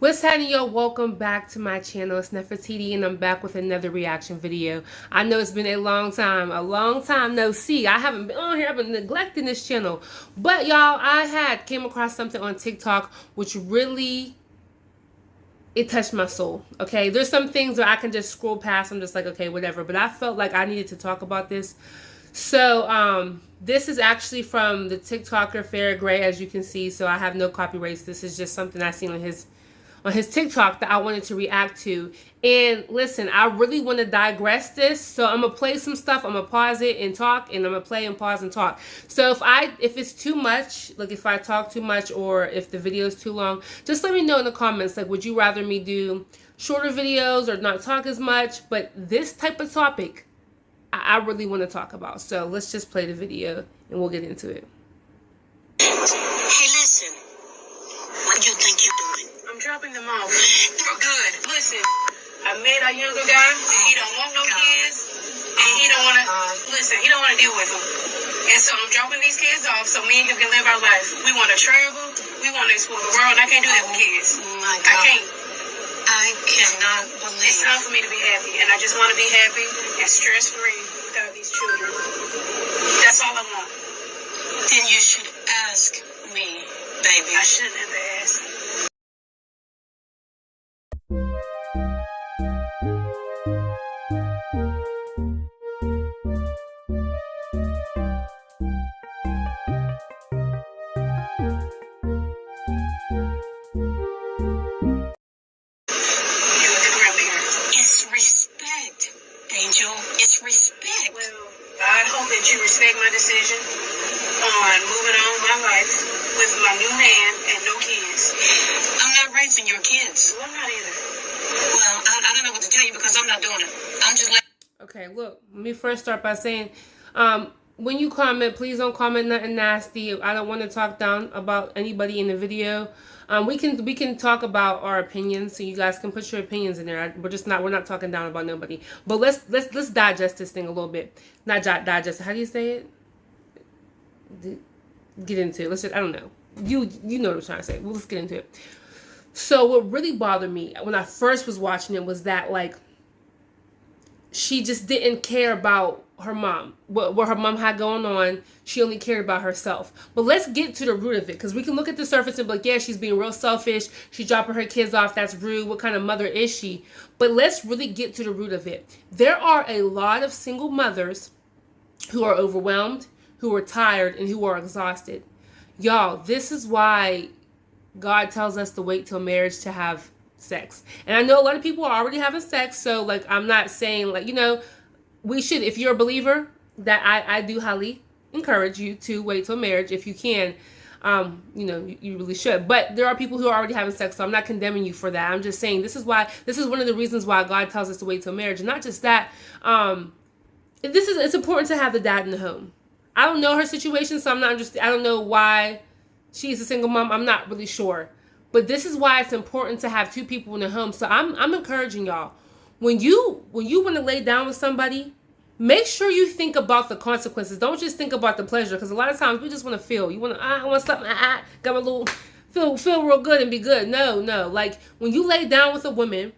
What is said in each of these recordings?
What's happening, y'all? Welcome back to my channel. It's Nefertiti, and I'm back with another reaction video. I know it's been a long time no see. I haven't been on here. I've been neglecting this channel. But y'all, came across something on TikTok which really, it touched my soul. Okay, there's some things where I can just scroll past. I'm just like, okay, whatever. But I felt like I needed to talk about this. So this is actually from the TikToker Fair Gray, as you can see. So I have no copyrights. This is just something I seen on his TikTok that I wanted to react to. And listen, I really want to digress this. So I'm going to play some stuff. I'm going to pause it and talk, and I'm going to play and pause and talk. So if it's too much, like if I talk too much or if the video is too long, just let me know in the comments. Like, would you rather me do shorter videos or not talk as much? But this type of topic, I really want to talk about. So let's just play the video and we'll get into it. Hey, listen. What do you think you're doing? I'm dropping them off. Good. Listen, I met a younger guy. He don't want no kids, and he don't want to. Listen, he don't want to deal with them. And so I'm dropping these kids off so me and him can live our life. We want to travel. We want to explore the world. And I can't do that with kids. Oh my God. I can't. I cannot believe. It's time for me to be happy, and I just want to be happy and stress-free without these children. That's all I want. Then you should ask me, baby. I shouldn't have asked. Angel, it's respect. Well, I hope that you respect my decision on moving on my life with my new man and no kids. I'm not raising your kids. Well, I'm not either. Well, I don't know what to tell you because I'm not doing it. I'm just like... Okay, look, let me first start by saying, when you comment, please don't comment nothing nasty. I don't want to talk down about anybody in the video. We can talk about our opinions, so you guys can put your opinions in there. We're not talking down about nobody. But let's digest this thing a little bit. Not digest. How do you say it? Get into it. Let's just, I don't know. You know what I'm trying to say. Well, let's get into it. So what really bothered me when I first was watching it was that, like, she just didn't care about her mom, what her mom had going on. She only cared about herself. But let's get to the root of it, because we can look at the surface and be like, yeah, she's being real selfish. She's dropping her kids off. That's rude. What kind of mother is she? But let's really get to the root of it. There are a lot of single mothers who are overwhelmed, who are tired, and who are exhausted. Y'all, this is why God tells us to wait till marriage to have sex. And I know a lot of people are already having sex, so like, I'm not saying, like, you know, we should, if you're a believer, that I do highly encourage you to wait till marriage if you can. You know, you really should. But there are people who are already having sex, so I'm not condemning you for that. I'm just saying this is one of the reasons why God tells us to wait till marriage. And not just that, it's important to have the dad in the home. I don't know her situation, so I don't know why she's a single mom. I'm not really sure. But this is why it's important to have two people in the home. So I'm encouraging y'all, when you want to lay down with somebody, make sure you think about the consequences. Don't just think about the pleasure, because a lot of times we just want to feel. I want something. Got a little feel real good and be good. No. Like, when you lay down with a woman,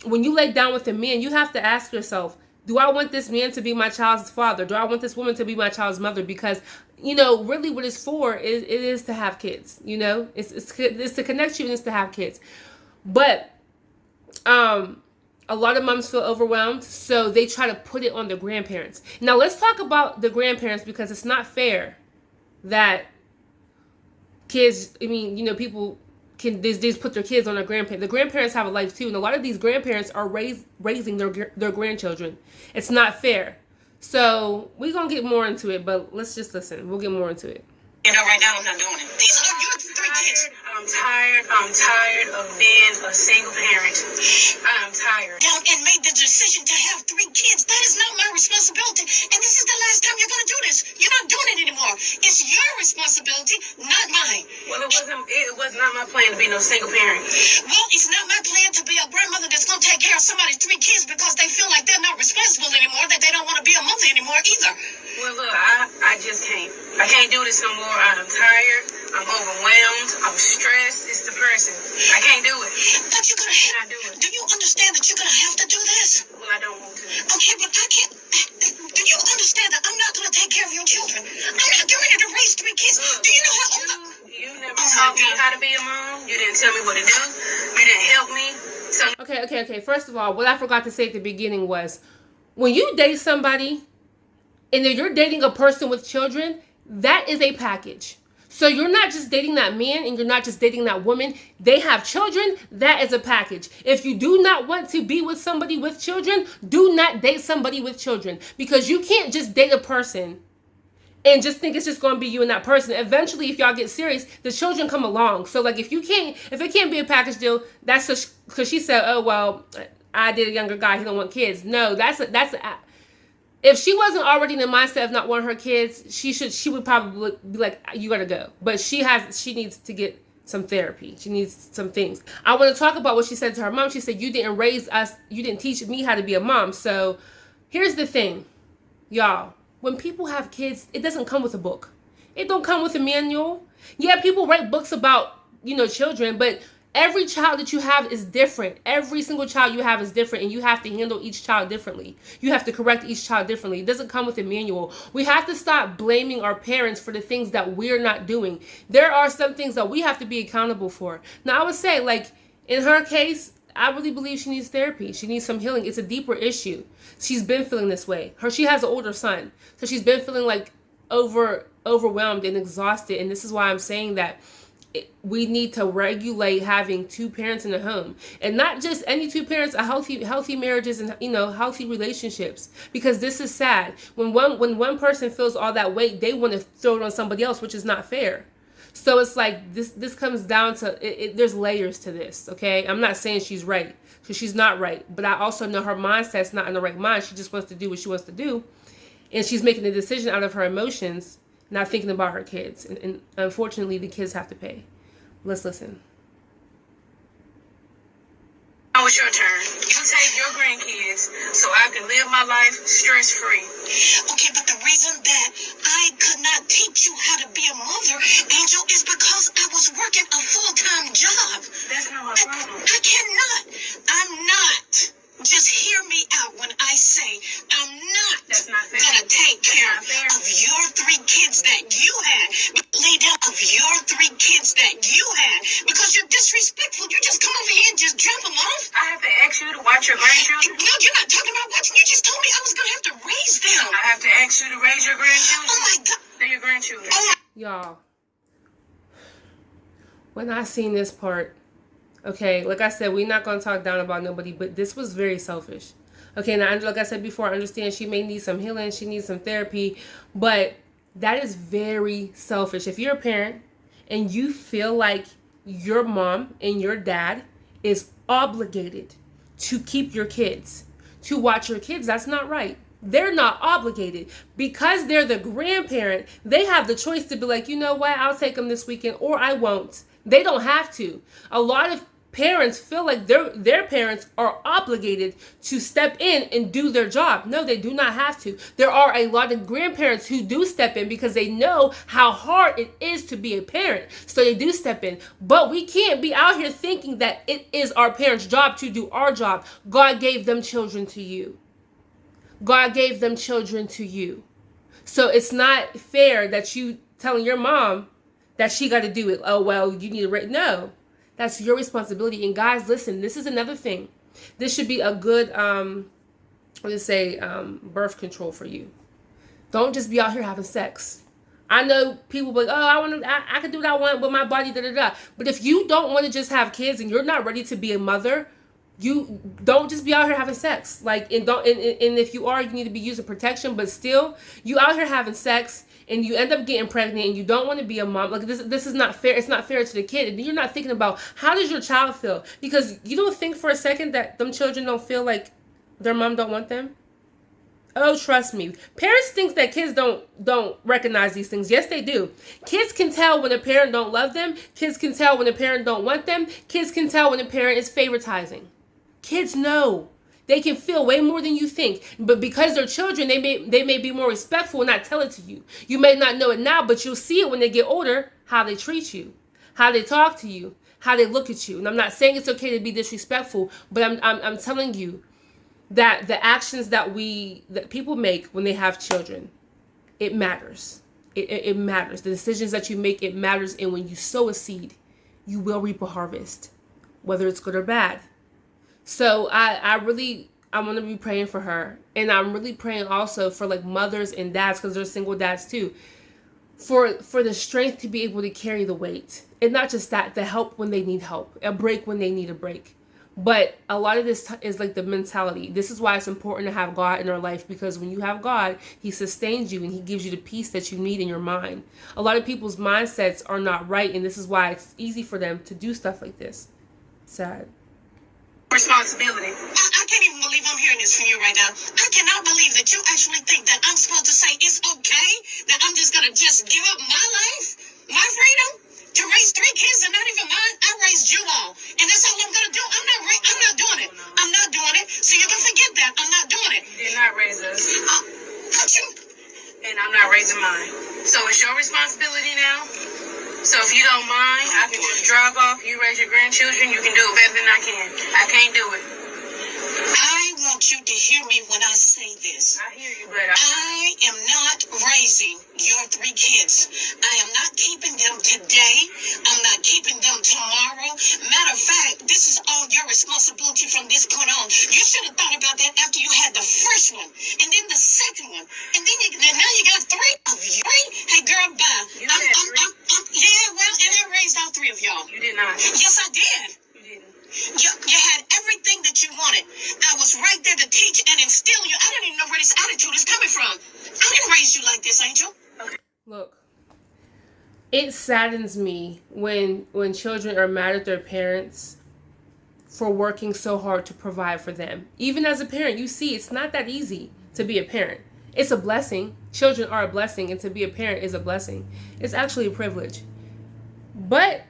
when you lay down with a man, you have to ask yourself, do I want this man to be my child's father? Do I want this woman to be my child's mother? Because, you know, really what it's for is to have kids. You know, it's to connect you, and it's to have kids. But a lot of moms feel overwhelmed, so they try to put it on the grandparents. Now let's talk about the grandparents, because it's not fair that kids, I mean, you know, people can just put their kids on their grandparents. The grandparents have a life too, and a lot of these grandparents are raising their grandchildren. It's not fair. So we're gonna get more into it, but let's just listen. We'll get more into it. You know, right now I'm not doing it. These are your 3 kids. I'm tired of being a single parent. I'm tired. Down and made the decision to have 3 kids. That is not my responsibility. And this is the last time you're going to do this. You're not doing it anymore. It's your responsibility, not mine. Well, it was not my plan to be no single parent. Well, it's not my plan to be a grandmother that's going to take care of somebody's 3 kids because they feel like they're not responsible anymore, that they don't want to be a mother anymore either. Well, look, I just can't. I can't do this no more. I'm tired. I'm overwhelmed. I'm stressed. It's depressing. I can't do it. But you're gonna have. I do it. Do you understand that you're gonna have to do this? Well, I don't want to. Okay, but I can't. Do you understand that I'm not gonna take care of your children? I'm not getting ready to raise 3 kids. Look, Do you know how? You never taught me how to be a mom. You didn't tell me what to do. You didn't help me. So Okay. First of all, what I forgot to say at the beginning was, when you date somebody and then you're dating a person with children, that is a package. So you're not just dating that man and you're not just dating that woman. They have children. That is a package. If you do not want to be with somebody with children, do not date somebody with children, because you can't just date a person and just think it's just going to be you and that person. Eventually, if y'all get serious, the children come along. So like, if it can't be a package deal, that's just because she said, oh, well, I did a younger guy. He don't want kids. No, if she wasn't already in the mindset of not wanting her kids, she would probably be like, you gotta go. But she needs to get some therapy. She needs some things. I want to talk about what she said to her mom. She said, you didn't raise us. You didn't teach me how to be a mom. So here's the thing, y'all. When people have kids, it doesn't come with a book. It don't come with a manual. Yeah, people write books about, children, but every child that you have is different. Every single child you have is different, and you have to handle each child differently. You have to correct each child differently. It doesn't come with a manual. We have to stop blaming our parents for the things that we're not doing. There are some things that we have to be accountable for. Now, I would say, like, in her case, I really believe she needs therapy. She needs some healing. It's a deeper issue. She's been feeling this way. She has an older son, so she's been feeling like overwhelmed and exhausted. And this is why I'm saying that we need to regulate having 2 parents in the home, and not just any 2 parents. A healthy marriages and healthy relationships. Because this is sad. When one person feels all that weight, they want to throw it on somebody else, which is not fair. So it's like this comes down to there's layers to this. Okay, I'm not saying she's right, because she's not right, but I also know her mindset's not in the right mind. She just wants to do what she wants to do, and she's making a decision out of her emotions, not thinking about her kids. And unfortunately, the kids have to pay. Let's listen. now it's your turn. You take your grandkids so I can live my life stress-free. Okay, but the reason that I could not teach you how to be a mother, Angel, is because I was working a full-time job. That's not my problem. I cannot. I'm not. Just hear me out when I say I'm not gonna take care of your 3 kids that you had. Lay down of your 3 kids that you had. Because you're disrespectful. You just come over here and just drop them off. I have to ask you to watch your grandchildren? No, you're not talking about watching. You just told me I was gonna have to raise them. I have to ask you to raise your grandchildren? Oh my God. They're your grandchildren. Oh my. Y'all, when I seen this part, okay, like I said, we're not going to talk down about nobody, but this was very selfish. Okay, now, like I said before, I understand she may need some healing, she needs some therapy, but that is very selfish. If you're a parent and you feel like your mom and your dad is obligated to keep your kids, to watch your kids, that's not right. They're not obligated. Because they're the grandparent, they have the choice to be like, you know what, I'll take them this weekend, or I won't. They don't have to. A lot of parents feel like their parents are obligated to step in and do their job. No, they do not have to. There are a lot of grandparents who do step in because they know how hard it is to be a parent. So they do step in. But we can't be out here thinking that it is our parents' job to do our job. God gave them children to you. God gave them children to you. So it's not fair that you telling your mom that she got to do it. Oh, well, you need to no. That's your responsibility. And guys, listen, this is another thing. This should be a good, birth control for you. Don't just be out here having sex. I know people be like, oh, I can do what I want with my body, da-da-da. But if you don't want to just have kids and you're not ready to be a mother, you don't just be out here having sex. And if you are, you need to be using protection. But still, you out here having sex and you end up getting pregnant and you don't want to be a mom. Like, this is not fair. It's not fair to the kid. And you're not thinking about, how does your child feel? Because you don't think for a second that them children don't feel like their mom don't want them. Oh, trust me. Parents think that kids don't recognize these things. Yes, they do. Kids can tell when a parent don't love them. Kids can tell when a parent don't want them. Kids can tell when a parent is favoritizing. Kids know. They can feel way more than you think. But because they're children, they may be more respectful and not tell it to you. You may not know it now, but you'll see it when they get older, how they treat you, how they talk to you, how they look at you. And I'm not saying it's okay to be disrespectful, but I'm telling you that the actions that people make when they have children, it matters. It matters. The decisions that you make, it matters. And when you sow a seed, you will reap a harvest, whether it's good or bad. So I want to be praying for her. And I'm really praying also for like mothers and dads, because there's single dads too, for the strength to be able to carry the weight. And not just that, the help when they need help, a break when they need a break. But a lot of this is like the mentality. This is why it's important to have God in our life, because when you have God, he sustains you and he gives you the peace that you need in your mind. A lot of people's mindsets are not right, and this is why it's easy for them to do stuff like this. Sad. Responsibility. I can't even believe I'm hearing this from you right now. I cannot believe that you actually think that I'm supposed to say it's okay, that I'm just going to just give up my life, my freedom, to raise 3 kids and not even mine. I raised you all, and that's all I'm going to do. I'm not doing it. I'm not doing it. So you can forget that. I'm not doing it. You did not raise us. Don't you? And I'm not raising mine. So it's your responsibility now. So if you don't mind, I can just drop off. You raise your grandchildren. You can do it better than I can. I can't do it. I want you to hear me when I say this. I hear you, but I am not raising your 3 kids. I am not keeping them today. I'm not keeping them tomorrow. Matter of fact, this is all your responsibility from this point on. You should have thought about that after you had the first one, and then the second one, and then now you got 3 of you. Hey, girl, bye. You had 3. Yeah, well, and I raised all 3 of y'all. You did not. Yes, I did. You had everything that you wanted. I was right there to teach and instill you. I don't even know where this attitude is coming from. I didn't raise you like this, Angel. Look, it saddens me when children are mad at their parents for working so hard to provide for them. Even as a parent, you see, it's not that easy to be a parent. It's a blessing. Children are a blessing, and to be a parent is a blessing. It's actually a privilege. But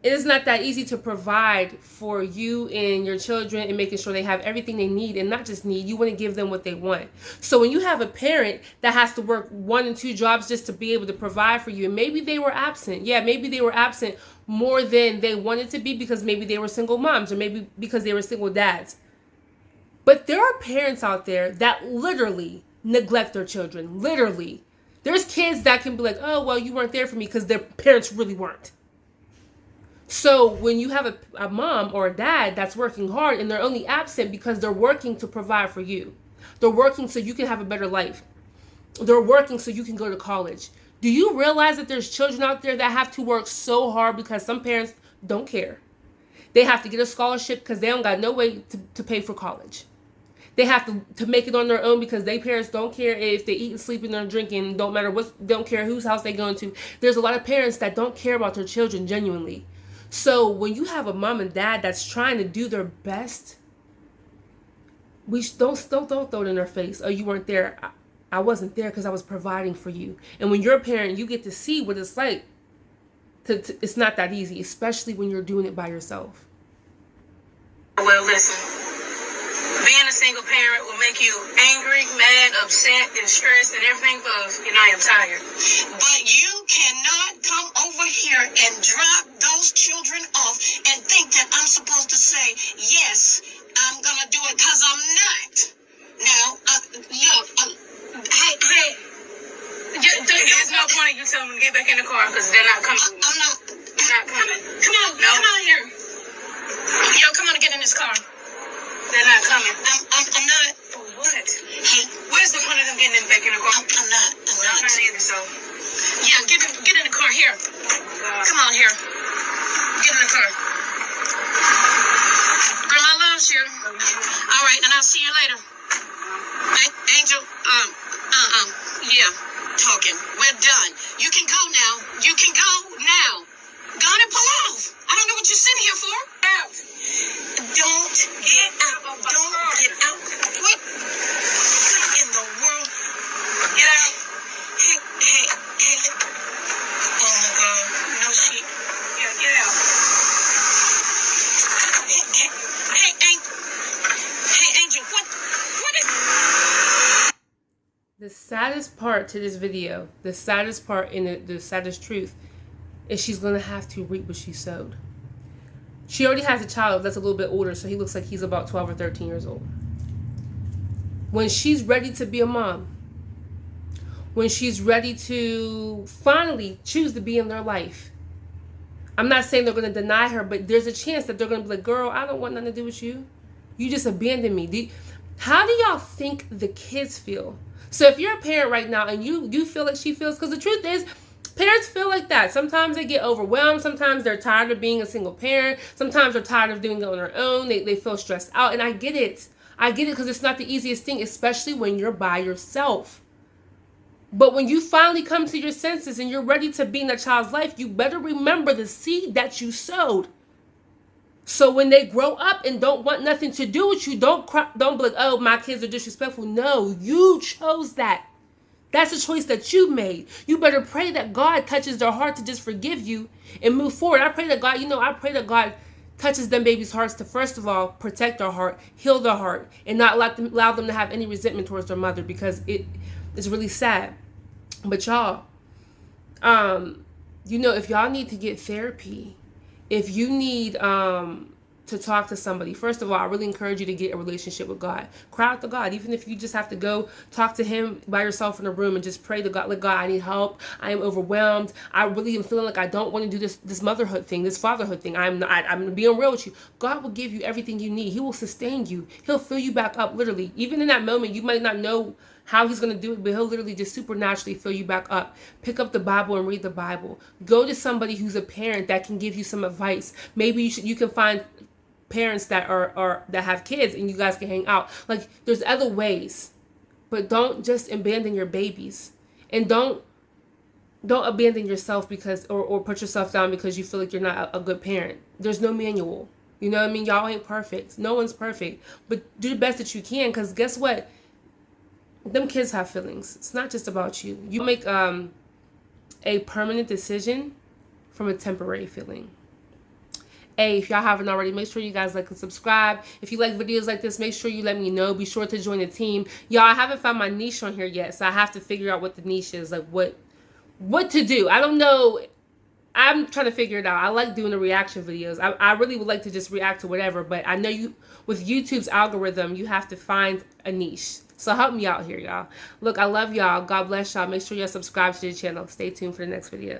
it is not that easy to provide for you and your children and making sure they have everything they need, and not just need, you want to give them what they want. So when you have a parent that has to work 1 and 2 jobs just to be able to provide for you, and maybe they were absent. Yeah, maybe they were absent more than they wanted to be because maybe they were single moms, or maybe because they were single dads. But there are parents out there that literally neglect their children. Literally. There's kids that can be like, oh, well, you weren't there for me, because their parents really weren't. So when you have a mom or a dad that's working hard and they're only absent because they're working to provide for you. They're working so you can have a better life. They're working so you can go to college. Do you realize that there's children out there that have to work so hard because some parents don't care? They have to get a scholarship because they don't got no way to pay for college. They have to make it on their own because their parents don't care if they eat and sleep and they're drinking, don't matter what, don't care whose house they go into. There's a lot of parents that don't care about their children genuinely. So when you have a mom and dad that's trying to do their best, we don't throw it in their face. Oh, you weren't there. I wasn't there because I was providing for you. And when you're a parent, you get to see what it's like. It's not that easy, especially when you're doing it by yourself. Well, listen. Being a single parent will make you angry, mad, upset, and stressed, and everything but, and I am tired. But you cannot come over here and drop those children off and think that I'm supposed to say, yes, I'm going to do it, because I'm not. Now, look, hey. There's no point in you telling them to get back in the car, because they're not coming. I'm not. They're not coming. Come on, no. Come on here. Yo, come on and get in this car. They're not coming. I'm not. For what? Where's the point of them getting back in the car? I'm not. I'm not either, so. Yeah, get in the car here. Come on here. Get in the car. Grandma loves you. All right, and I'll see you later. Angel, yeah, talking. We're done. You can go now. You can go now. Go on and pull off. I don't know what you're sitting here for. Out. Don't get out. Don't get out. What in the world? Get out. Hey. Oh my God. No shit. Yeah, get out. Hey, Angel. saddest part to this video, the saddest part and the saddest truth is she's going to have to reap what she sowed. She already has a child that's a little bit older, so he looks like he's about 12 or 13 years old. When she's ready to be a mom, when she's ready to finally choose to be in their life, I'm not saying they're going to deny her, but there's a chance that they're going to be like, girl, I don't want nothing to do with you. You just abandoned me. How do y'all think the kids feel? So if you're a parent right now and you feel like she feels, because the truth is, parents feel like that. Sometimes they get overwhelmed. Sometimes they're tired of being a single parent. Sometimes they're tired of doing it on their own. They feel stressed out. And I get it. I get it because it's not the easiest thing, especially when you're by yourself. But when you finally come to your senses and you're ready to be in that child's life, you better remember the seed that you sowed. So when they grow up and don't want nothing to do with you, don't be like, oh, my kids are disrespectful. No, you chose that. That's a choice that you made. You better pray that God touches their heart to just forgive you and move forward. I pray that God touches them babies' hearts to, first of all, protect their heart, heal their heart, and not allow them to have any resentment towards their mother, because it's really sad. But y'all, if y'all need to get therapy, if you need to talk to somebody, first of all, I really encourage you to get a relationship with God. Cry out to God, even if you just have to go talk to him by yourself in a room and just pray to God, like, God, I need help. I am overwhelmed. I really am feeling like I don't want to do this motherhood thing, this fatherhood thing. I'm being real with you. God will give you everything you need. He will sustain you. He'll fill you back up, literally. Even in that moment, you might not know how he's going to do it, but he'll literally just supernaturally fill you back up. Pick up the Bible and read the Bible. Go to somebody who's a parent that can give you some advice. Maybe you can find parents that that have kids and you guys can hang out. Like, there's other ways, but don't just abandon your babies, and don't abandon yourself because or put yourself down because you feel like you're not a good parent. There's no manual. You know what I mean? Y'all ain't perfect. No one's perfect, but do the best that you can, because guess what? Them kids have feelings. It's not just about you. You make a permanent decision from a temporary feeling. If y'all haven't already, make sure you guys like and subscribe. If you like videos like this, make sure you let me know. Be sure to join the team. Y'all, I haven't found my niche on here yet, so I have to figure out what the niche is, like what to do. I don't know. I'm trying to figure it out. I like doing the reaction videos. I really would like to just react to whatever, but I know with YouTube's algorithm, you have to find a niche. So help me out here, y'all. Look, I love y'all. God bless y'all. Make sure y'all subscribe to the channel. Stay tuned for the next video.